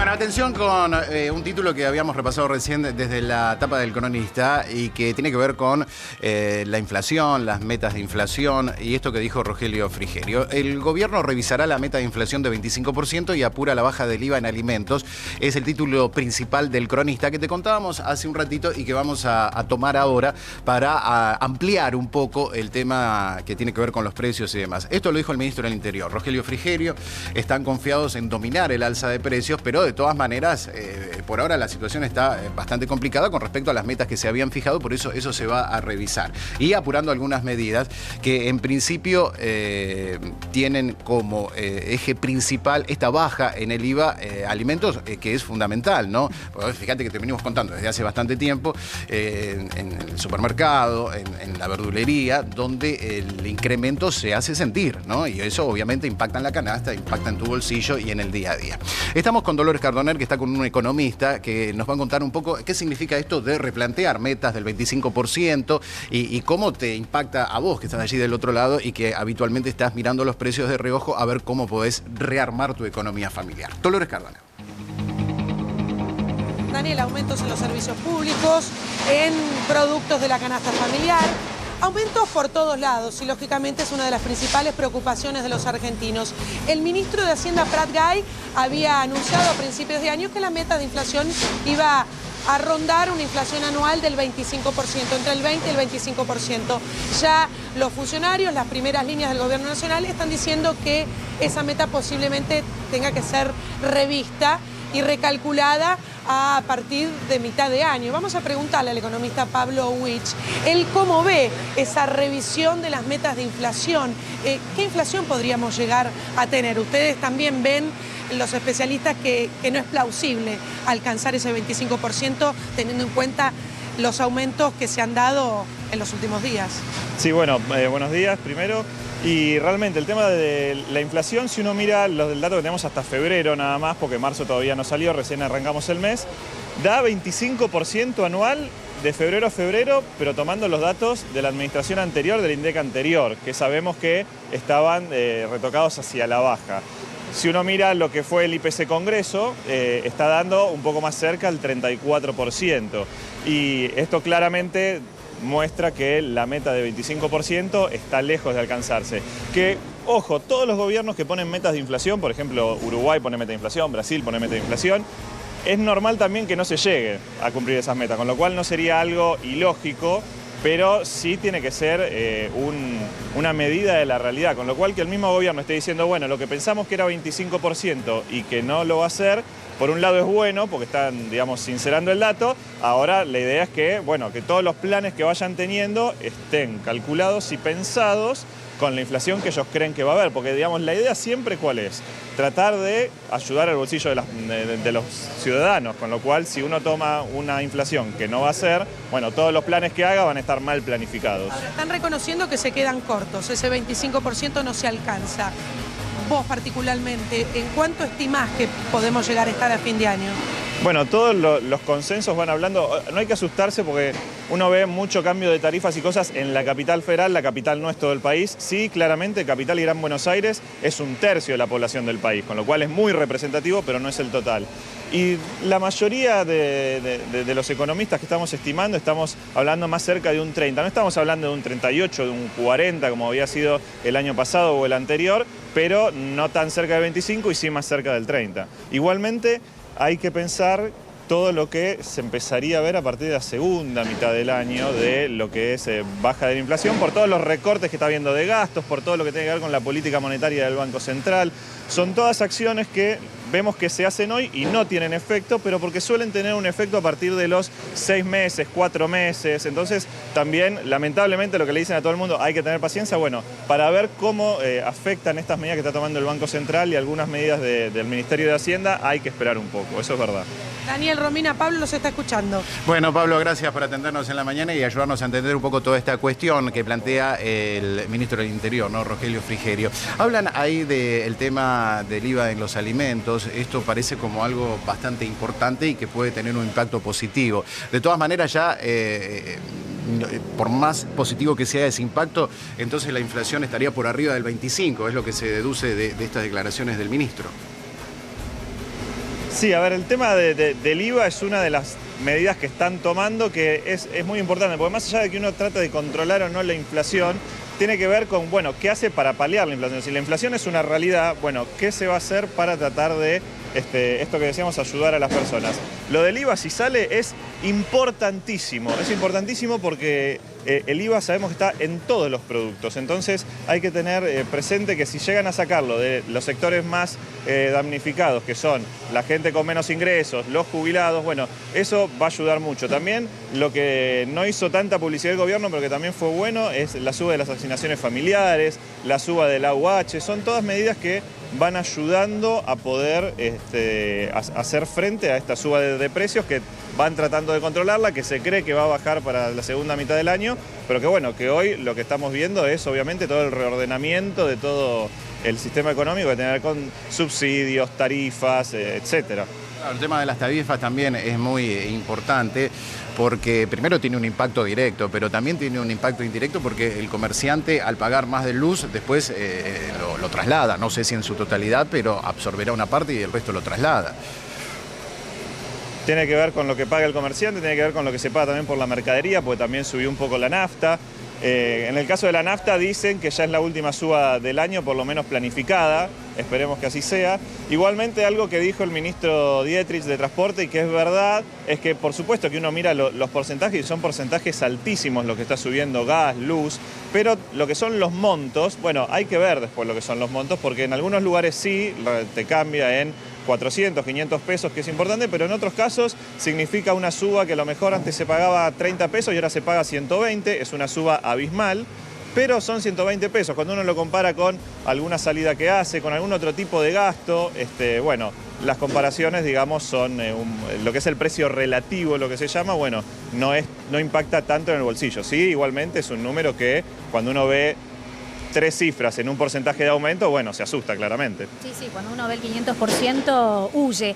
Bueno, atención con un título que habíamos repasado recién desde la tapa del Cronista y que tiene que ver con la inflación, las metas de inflación y esto que dijo Rogelio Frigerio. El gobierno revisará la meta de inflación de 25% y apura la baja del IVA en alimentos. Es el título principal del Cronista que te contábamos hace un ratito y que vamos a tomar ahora para ampliar un poco el tema que tiene que ver con los precios y demás. Esto lo dijo el ministro del Interior, Rogelio Frigerio. Están confiados en dominar el alza de precios, pero de todas maneras, por ahora la situación está bastante complicada con respecto a las metas que se habían fijado, por eso se va a revisar. Y apurando algunas medidas que en principio tienen como eje principal esta baja en el IVA alimentos, que es fundamental, ¿no? Porque fíjate que te venimos contando desde hace bastante tiempo en el supermercado, en la verdulería, donde el incremento se hace sentir, ¿no? Y eso obviamente impacta en la canasta, impacta en tu bolsillo y en el día a día. Estamos con Dolores Cardoner, que está con un economista que nos va a contar un poco qué significa esto de replantear metas del 25% y cómo te impacta a vos que estás allí del otro lado y que habitualmente estás mirando los precios de reojo a ver cómo podés rearmar tu economía familiar. Dolores Cardoner. Daniel, aumentos en los servicios públicos, en productos de la canasta familiar. Aumentos por todos lados y lógicamente es una de las principales preocupaciones de los argentinos. El ministro de Hacienda, Prat Gay, había anunciado a principios de año que la meta de inflación iba a rondar una inflación anual del 25%, entre el 20 y el 25%. Ya los funcionarios, las primeras líneas del gobierno nacional están diciendo que esa meta posiblemente tenga que ser revista y recalculada a partir de mitad de año. Vamos a preguntarle al economista Pablo Witch, él cómo ve esa revisión de las metas de inflación. ¿Qué inflación podríamos llegar a tener? Ustedes también ven, los especialistas, que no es plausible alcanzar ese 25% teniendo en cuenta los aumentos que se han dado en los últimos días. Sí, bueno, buenos días primero. Y realmente el tema de la inflación, si uno mira los del dato que tenemos hasta febrero nada más, porque marzo todavía no salió, recién arrancamos el mes, da 25% anual de febrero a febrero, pero tomando los datos de la administración anterior, del INDEC anterior, que sabemos que estaban retocados hacia la baja. Si uno mira lo que fue el IPC Congreso, está dando un poco más cerca al 34%. Y esto claramente muestra que la meta de 25% está lejos de alcanzarse. Que, ojo, todos los gobiernos que ponen metas de inflación, por ejemplo, Uruguay pone meta de inflación, Brasil pone meta de inflación, es normal también que no se llegue a cumplir esas metas, con lo cual no sería algo ilógico, pero sí tiene que ser una medida de la realidad, con lo cual que el mismo gobierno esté diciendo, bueno, lo que pensamos que era 25% y que no lo va a hacer, por un lado es bueno, porque están, digamos, sincerando el dato. Ahora la idea es que, bueno, que todos los planes que vayan teniendo estén calculados y pensados con la inflación que ellos creen que va a haber. Porque, digamos, la idea siempre, ¿cuál es? Tratar de ayudar al bolsillo de los ciudadanos. Con lo cual, si uno toma una inflación que no va a ser, bueno, todos los planes que haga van a estar mal planificados. Ahora, están reconociendo que se quedan cortos, ese 25% no se alcanza. Vos particularmente, ¿en cuánto estimás que podemos llegar a estar a fin de año? Bueno, todos los consensos van hablando, no hay que asustarse porque uno ve mucho cambio de tarifas y cosas en la capital federal, la capital no es todo el país. Sí, claramente, Capital y Gran Buenos Aires es un tercio de la población del país, con lo cual es muy representativo, pero no es el total. Y la mayoría de los economistas que estamos estimando, estamos hablando más cerca de un 30. No estamos hablando de un 38, de un 40, como había sido el año pasado o el anterior, pero no tan cerca del 25 y sí más cerca del 30. Igualmente, hay que pensar todo lo que se empezaría a ver a partir de la segunda mitad del año de lo que es baja de la inflación, por todos los recortes que está habiendo de gastos, por todo lo que tiene que ver con la política monetaria del Banco Central. Son todas acciones que vemos que se hacen hoy y no tienen efecto, pero porque suelen tener un efecto a partir de los 6 meses, 4 meses. Entonces, también, lamentablemente, lo que le dicen a todo el mundo, hay que tener paciencia, bueno, para ver cómo afectan estas medidas que está tomando el Banco Central y algunas medidas del Ministerio de Hacienda, hay que esperar un poco, eso es verdad. Daniel, Romina, Pablo los está escuchando. Bueno, Pablo, gracias por atendernos en la mañana y ayudarnos a entender un poco toda esta cuestión que plantea el ministro del Interior, ¿no? Rogelio Frigerio. Hablan ahí del tema del IVA en los alimentos. Esto parece como algo bastante importante y que puede tener un impacto positivo. De todas maneras, ya por más positivo que sea ese impacto, entonces la inflación estaría por arriba del 25, es lo que se deduce de estas declaraciones del ministro. Sí, a ver, el tema del IVA es una de las medidas que están tomando que es muy importante, porque más allá de que uno trata de controlar o no la inflación, tiene que ver con, bueno, ¿qué hace para paliar la inflación? Si la inflación es una realidad, bueno, ¿qué se va a hacer para tratar de, esto que decíamos, ayudar a las personas? Lo del IVA, si sale, es importantísimo porque el IVA sabemos que está en todos los productos, entonces hay que tener presente que si llegan a sacarlo de los sectores más damnificados, que son la gente con menos ingresos, los jubilados, bueno, eso va a ayudar mucho. También lo que no hizo tanta publicidad el gobierno, pero que también fue bueno, es la suba de las asignaciones familiares, la suba del AUH, son todas medidas que van ayudando a poder hacer frente a esta suba de precios que van tratando de controlarla, que se cree que va a bajar para la segunda mitad del año, pero que bueno, que hoy lo que estamos viendo es obviamente todo el reordenamiento de todo el sistema económico que tiene que ver con subsidios, tarifas, etcétera. Claro, el tema de las tarifas también es muy importante porque primero tiene un impacto directo, pero también tiene un impacto indirecto porque el comerciante al pagar más de luz después lo traslada, no sé si en su totalidad, pero absorberá una parte y el resto lo traslada. Tiene que ver con lo que paga el comerciante, tiene que ver con lo que se paga también por la mercadería, porque también subió un poco la nafta. En el caso de la nafta dicen que ya es la última suba del año, por lo menos planificada, esperemos que así sea. Igualmente algo que dijo el ministro Dietrich de Transporte y que es verdad, es que por supuesto que uno mira los porcentajes y son porcentajes altísimos lo que está subiendo gas, luz, pero lo que son los montos, bueno, hay que ver después lo que son los montos porque en algunos lugares sí te cambia en 400, 500 pesos, que es importante, pero en otros casos significa una suba que a lo mejor antes se pagaba 30 pesos y ahora se paga 120, es una suba abismal, pero son 120 pesos. Cuando uno lo compara con alguna salida que hace, con algún otro tipo de gasto, bueno, las comparaciones, digamos, son lo que es el precio relativo, lo que se llama, bueno, no impacta tanto en el bolsillo. Sí, igualmente es un número que cuando uno ve 3 cifras en un porcentaje de aumento, bueno, se asusta claramente. Sí, cuando uno ve el 500% huye.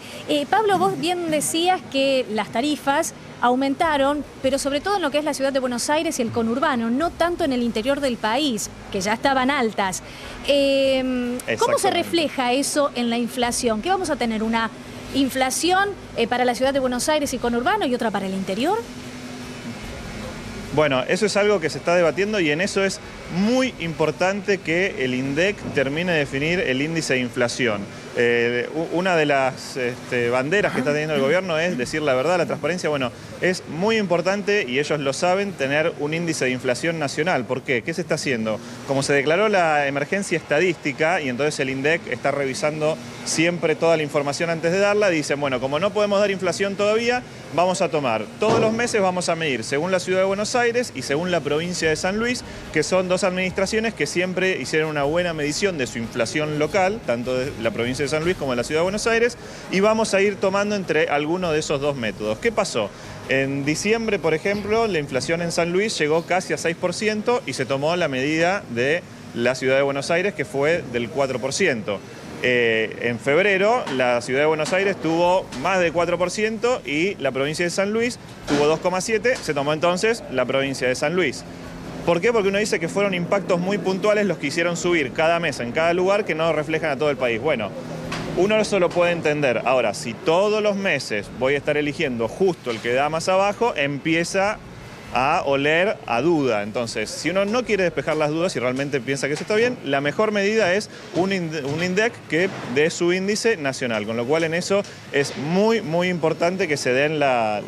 Pablo, vos bien decías que las tarifas aumentaron, pero sobre todo en lo que es la ciudad de Buenos Aires y el conurbano, no tanto en el interior del país, que ya estaban altas. ¿Cómo se refleja eso en la inflación? ¿Qué vamos a tener? ¿Una inflación para la ciudad de Buenos Aires y conurbano y otra para el interior? Bueno, eso es algo que se está debatiendo y en eso es muy importante que el INDEC termine de definir el índice de inflación. Una de las banderas que está teniendo el gobierno es decir la verdad, la transparencia. Bueno, es muy importante, y ellos lo saben, tener un índice de inflación nacional. ¿Por qué? ¿Qué se está haciendo? Como se declaró la emergencia estadística, y entonces el INDEC está revisando siempre toda la información antes de darla, dicen, bueno, como no podemos dar inflación todavía, vamos a tomar, todos los meses vamos a medir según la ciudad de Buenos Aires y según la provincia de San Luis, que son dos administraciones que siempre hicieron una buena medición de su inflación local, tanto de la provincia de San Luis como de la ciudad de Buenos Aires, y vamos a ir tomando entre alguno de esos dos métodos. ¿Qué pasó? En diciembre, por ejemplo, la inflación en San Luis llegó casi a 6% y se tomó la medida de la ciudad de Buenos Aires, que fue del 4%. En febrero, la ciudad de Buenos Aires tuvo más de 4% y la provincia de San Luis tuvo 2,7%, se tomó entonces la provincia de San Luis. ¿Por qué? Porque uno dice que fueron impactos muy puntuales los que hicieron subir cada mes en cada lugar que no reflejan a todo el país. Bueno, uno eso lo puede entender. Ahora, si todos los meses voy a estar eligiendo justo el que da más abajo, empieza a oler a duda. Entonces, si uno no quiere despejar las dudas y realmente piensa que eso está bien, la mejor medida es un INDEC que dé su índice nacional, con lo cual en eso es muy, muy importante que se den la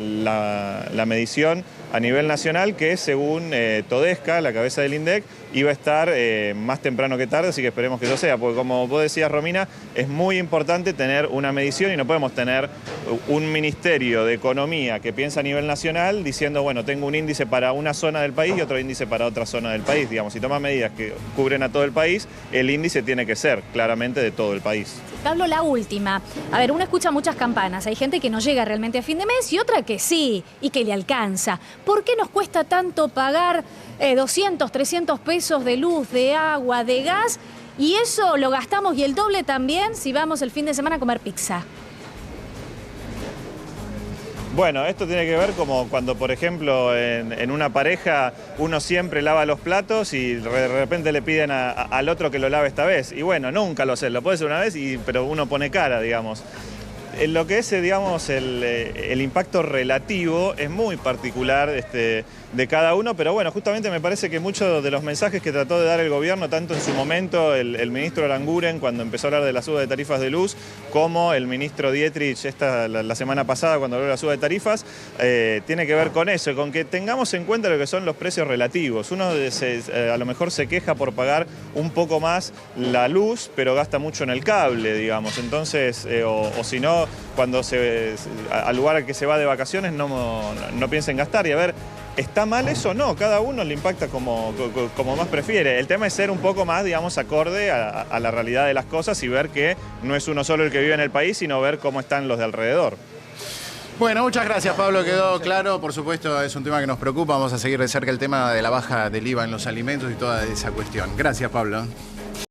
medición a nivel nacional, que según Todesca, la cabeza del INDEC, iba a estar más temprano que tarde, así que esperemos que eso sea, porque como vos decías, Romina, es muy importante tener una medición y no podemos tener un ministerio de economía que piensa a nivel nacional diciendo, bueno, tengo un índice para una zona del país y otro índice para otra zona del país. Digamos, si toma medidas que cubren a todo el país, el índice tiene que ser claramente de todo el país. Pablo, la última. A ver, uno escucha muchas campanas. Hay gente que no llega realmente a fin de mes y otra que sí y que le alcanza. ¿Por qué nos cuesta tanto pagar 200, 300 pesos de luz, de agua, de gas? Y eso lo gastamos y el doble también si vamos el fin de semana a comer pizza. Bueno, esto tiene que ver como cuando, por ejemplo, en una pareja uno siempre lava los platos y de repente le piden al otro que lo lave esta vez. Y bueno, nunca lo hace, lo puede hacer una vez, pero uno pone cara, digamos. en lo que es, digamos, el impacto relativo es muy particular de cada uno, pero bueno, justamente me parece que muchos de los mensajes que trató de dar el gobierno, tanto en su momento el ministro Aranguren cuando empezó a hablar de la suba de tarifas de luz, como el ministro Dietrich la semana pasada cuando habló de la suba de tarifas, tiene que ver con eso, con que tengamos en cuenta lo que son los precios relativos. Uno a lo mejor se queja por pagar un poco más la luz, pero gasta mucho en el cable, digamos. Entonces, o si no, cuando al lugar al que se va de vacaciones no piensa en gastar. Y a ver, ¿está mal eso? No, cada uno le impacta como más prefiere. El tema es ser un poco más, digamos, acorde a la realidad de las cosas y ver que no es uno solo el que vive en el país, sino ver cómo están los de alrededor. Bueno, muchas gracias, Pablo, quedó claro. Por supuesto, es un tema que nos preocupa. Vamos a seguir de cerca el tema de la baja del IVA en los alimentos y toda esa cuestión. Gracias, Pablo.